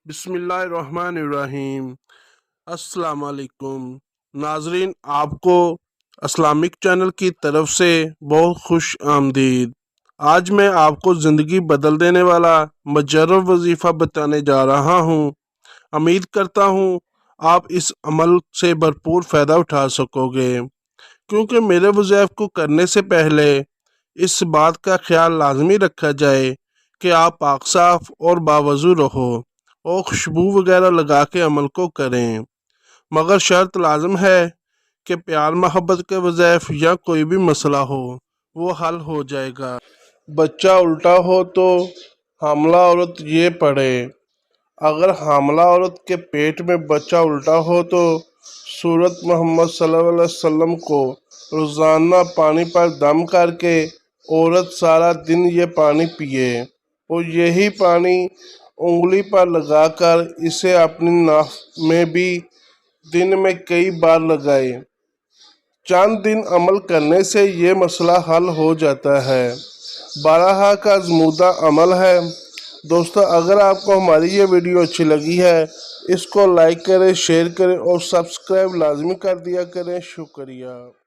بسم اللہ الرحمن الرحیم۔ السلام علیکم ناظرین، آپ کو اسلامک چینل کی طرف سے بہت خوش آمدید۔ آج میں آپ کو زندگی بدل دینے والا مجرب وظیفہ بتانے جا رہا ہوں۔ امید کرتا ہوں آپ اس عمل سے بھرپور فائدہ اٹھا سکو گے، کیونکہ میرے وظائف کو کرنے سے پہلے اس بات کا خیال لازمی رکھا جائے کہ آپ پاک صاف اور باوضو رہو اور خوشبو وغیرہ لگا کے عمل کو کریں، مگر شرط لازم ہے کہ پیار محبت کے وظائف یا کوئی بھی مسئلہ ہو وہ حل ہو جائے گا۔ بچہ الٹا ہو تو حاملہ عورت یہ پڑھے، اگر حاملہ عورت کے پیٹ میں بچہ الٹا ہو تو سورت محمد صلی اللہ علیہ وسلم کو روزانہ پانی پر دم کر کے عورت سارا دن یہ پانی پیے اور یہی پانی انگلی پر لگا کر اسے اپنی ناف میں بھی دن میں کئی بار لگائے۔ چند دن عمل کرنے سے یہ مسئلہ حل ہو جاتا ہے۔ بارہا کا آزمودہ عمل ہے۔ دوستو، اگر آپ کو ہماری یہ ویڈیو اچھی لگی ہے اس کو لائک کریں، شیئر کریں اور سبسکرائب لازمی کر دیا کریں۔ شکریہ۔